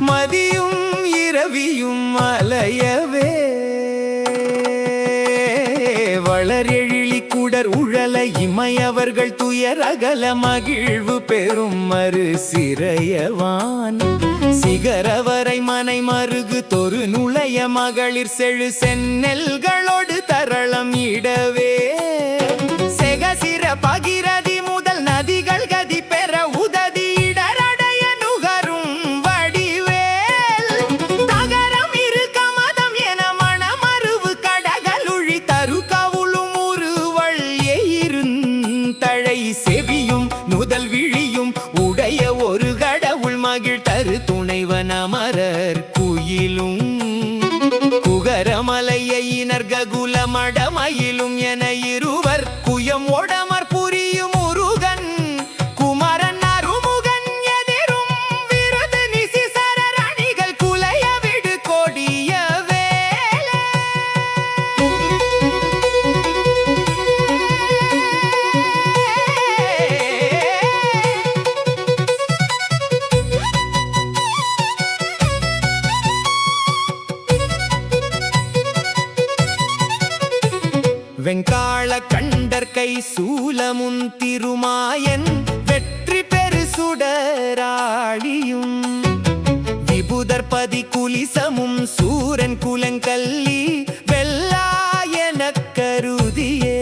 மதியும் இரவியும் அலையவே வளரெழிலி குடர் உழல இமையவர்கள் துயர் அகல மகிழ்வு பெறும் மறு சிறையவான் சிகரவரை மனை மருகு தொரு நுழைய மகளிர் செழு செந்நெல்களோடு தரளம் இடவே செகசிர பகிரதி முதல் நதிகள் கதி பெற உததி இடரடைய நுகரும் வடிவேல் தகரம் இருக்க மதம் என மணமருவு கடகலுழி தரு கவுளும் உருவள் எயிருந்தழை செவியும் நுதல் விழியும் உடைய ஒரு கடவுள் மகிழ் தரு துணைவன் அமரர் குயிலும் குகரமலையினர் ககுல மடமயிலும் என இருவர் குயம் ஒடமர் புரியும் முருகன் குமரன் அருமுகன் எதிரும் விருது நிசிசரர் அணிகள் குலைய விடு கொடிய வேலே வெங்காள கண்டற்கை சூலமுன் திருமாயன் வெற்றி பெரு சுடராழியும் விபுதர்பதி குலிசமும் சூரன் குலங்கல்லி வெல்லாயன கருதியே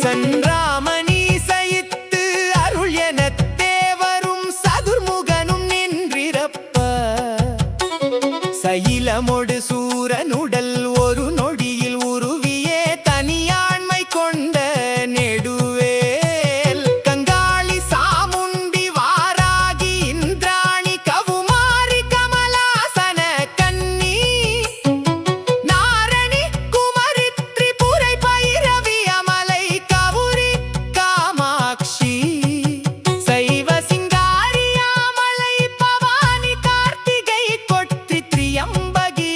சன்றாமணி சயித்து அருள் என தேவரும் சதுர்முகனும் நின்றிரப்ப சயிலமொடு சூரனுடல் ஒரு நொடியில் உருவியே தனியாண்மை கொண்ட நெடுவேல் கங்காளி சாமுண்டி வாராகி இந்திராணி கவுமாரி கமலாசன கன்னி நாரணி குமரி திரிபுரை பைரவி அமலை கவுரி காமாட்சி சைவ சிங்காரி அமலை பவானி கார்த்திகை கொற்றி திரியம்பகி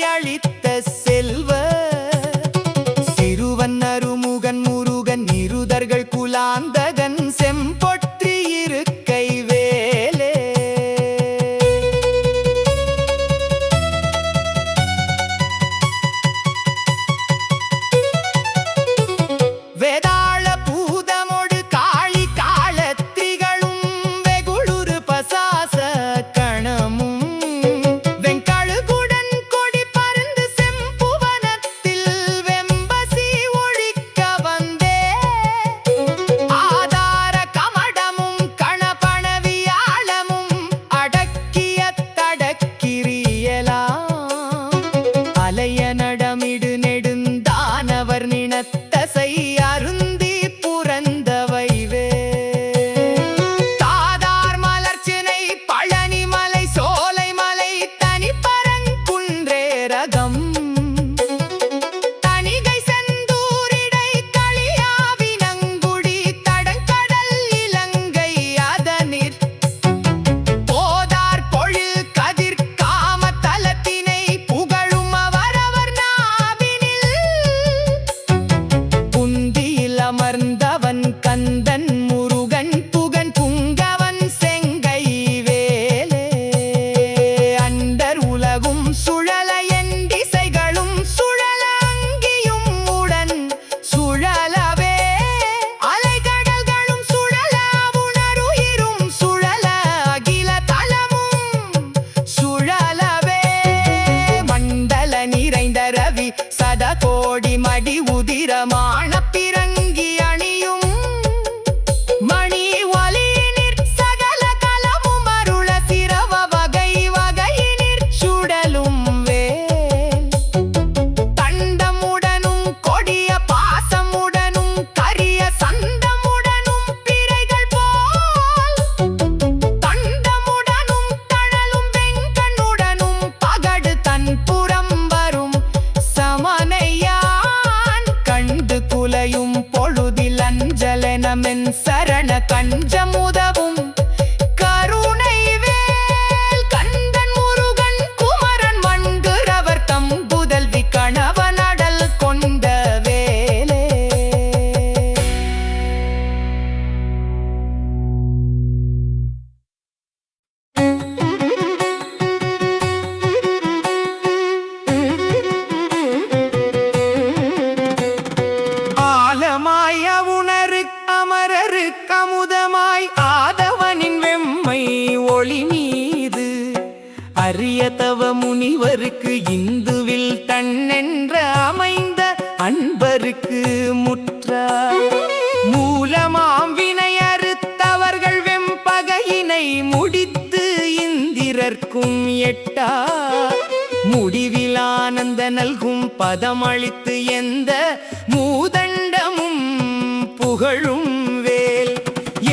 மொழி மீது அரிய தவ முனிவருக்கு இந்துவில் தன்னென்ற அமைந்த அன்பருக்கு முற்றார் மூலமாம் வினை அறுத்தவர்கள் வெம்பகையினை முடித்து இந்திரர்க்கும் எட்டார் முடிவில் ஆனந்த நல்கும் பதமளித்து எந்த மூதண்டமும் புகழும் வேல்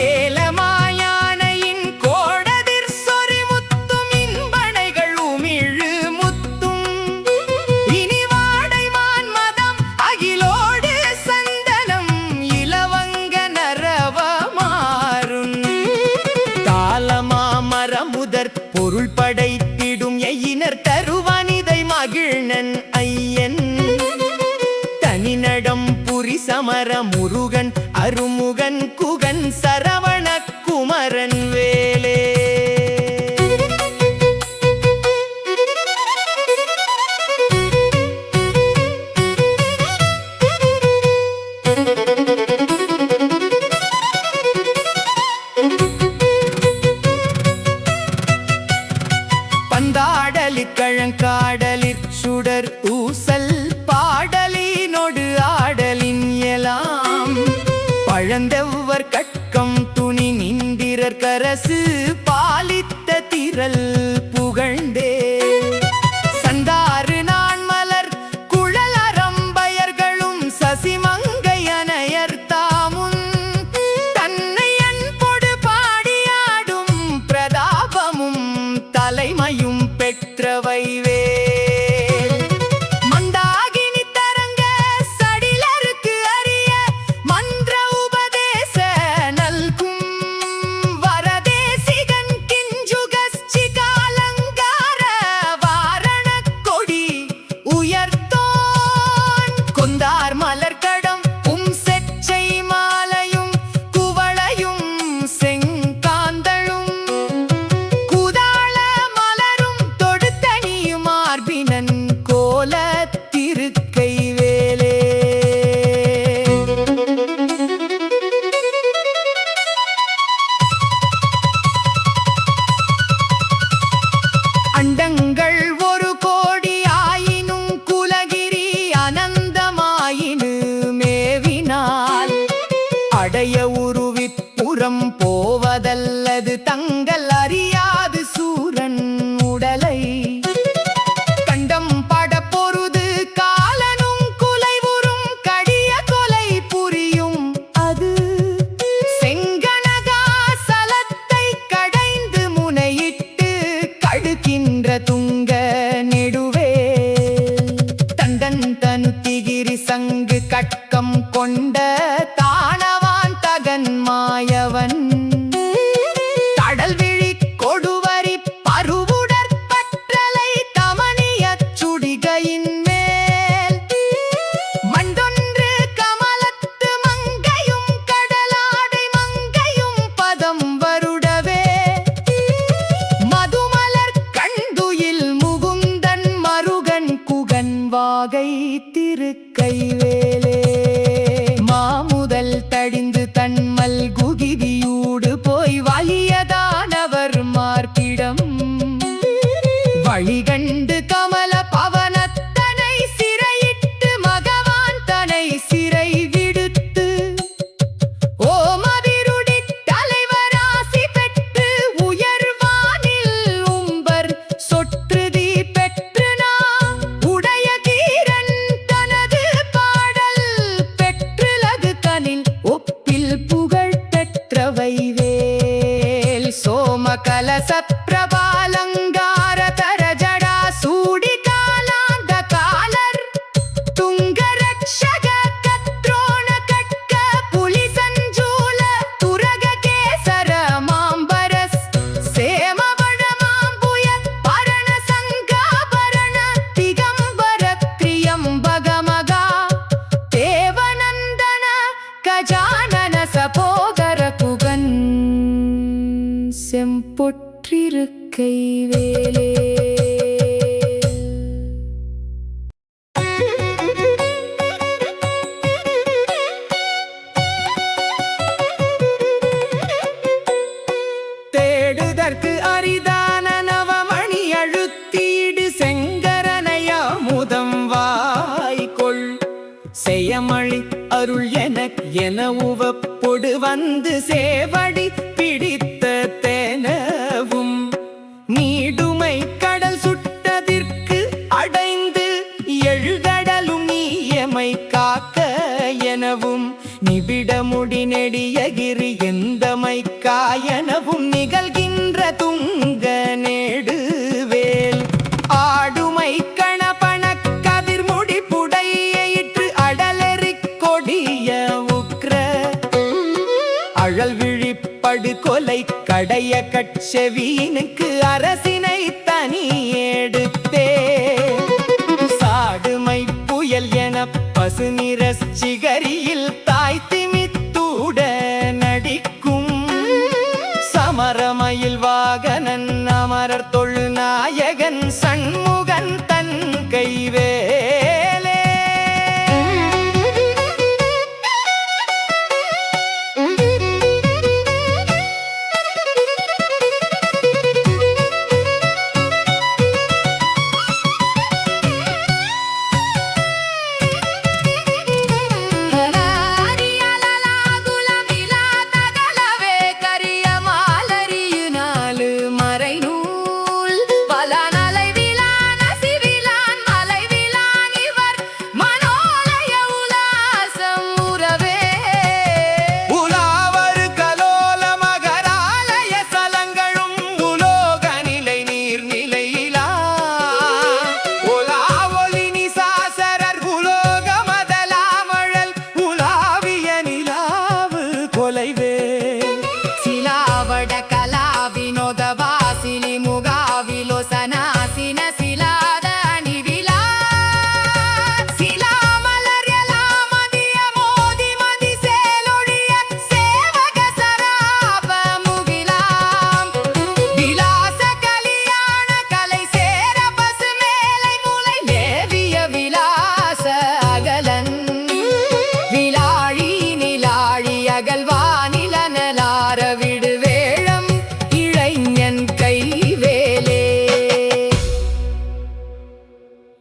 ஏலமாயானையின் கோடதிர் சொறி முத்தும் இன்பனைகள் உமிழு முத்தும் இனி வாடைமான் மதம் அகிலோடு சந்தனம் இலவங்க நரவமாறும் காலமா மரமுதற் பொருள் படைத்திடும் எயினர் தருவனிதை மகிழ்நன் ஐயன் தனிநடம் புரி சமர முருகன் அருமுகன் குகன் சரவண குமரன் வேலே பந்தாடலிற் கழங்காடலிற் சுடர் ஊசல் பாடலினொடு ஆடலின் எலாம் பழந்தெவ்வர் கட்கம் துணி நின்றிரர் கரசு பாலித்த திரள் புகழ்ந்தே சந்தாறு நான் மலர் குழல் அரம்பயர்களும் சசிமங்கை அனையர் தாமுன் தன்னை அன்பொடு பாடியாடும் பிரதாபமும் தலைமையும் பெற்றவை மந்தாகினி தரங்க சடிலருக்கு அரிய மந்திர உபதேச நல்கும் வரதேசிகன் கிஞ்சுகஸ்சி காலங்கார வாரண கொடி உயர்த்தோன் கொந்தார் மலர்கடம் செச்சை மாலையும் குவளையும் செங்காந்தழும் குதாள மலரும் தொடுத்தணியும் மார்பினன் கோல திருக்கை வேலே அண்டங்கள் ஒரு கோடி ஆயினும் குலகிரி அனந்தமாயினு மேவினால் அடைய உருவிப்புறம் போவதல்லது தங்கள் அறியாது சூரன் உடலை கண்டம் பட பொருது காலனும் குலைவுறும் கடிய கொலை புரியும் அது செங்கனகாசலத்தை கடைந்து முனையிட்டு கடுக்கின்ற துங்க நெடுவே தண்டன் தனுத்திகிரி சங்கு கட்கம் கொண்ட தானவான் தகன் மாயவன் கடல் விழி கொடுவரி பருவுடற் பற்றலை தமனியச் சுடிகையின் மேல் மண்டொன்று கமலத்து மங்கையும் கடலாடை மங்கையும் பதம் வருடவே மதுமலர் கண்டுயில் முகுந்தன் மருகன் குகன் வாகை திருக்கை வேலே மாமுதல் தடிந்து தன்மல் குகிவியூடு போய் வலியதானவர் மார்பிடம் வழிகண்டு கமல பவனத்தனை சிறையிட்டு மகவான் தனை சிறை விடுத்து ஓமதிருடி தலைவராசி பெற்று உயர்வானில் உம்பர் சொற்றுதி பெற்று நான் உடைய தீரன் தனது பாடல் பெற்றுலகு தனில் ஒப்பில் புகழ் பெற்றவை வேல் சோம கலச பிரபாலங்கார தர ஜடா சூடி காலாந்த காலர் துங்க ரக்ஷக கத்ரோண கட்க புலி சஞ்சூல துரக கேசர மாம்பரஸ் சேமவழ மாம்புய பரண சங்காபரண திகம்பர திரியம்பகமகா தேவநந்தன கஜானன சபோகர குகன் செம்பொற்றிருக்கை வேலே தேடுதற்கு அரி என உவப்பொடு வந்து சேவடி பிடித்த தேனவும் நீடுமை கடல் சுட்டதிற்கு அடைந்து எழுகடலும் நீயமை காக்க எனவும் நிபிடமுடி நெடியகிரி எந்தமை காயனவும் நிகழ்கின்ற துங்க நேடுவேல் ஆடுமை கணபண கதிர்முடி புடையிற்று அடலெறி கொடிய உக்ர அழல் விழிப்படு கொலை கடைய கட்செவினுக்கு அரசினை தனி எடுத்தே சாடுமை புயல் என பசுநிற சிகரியில்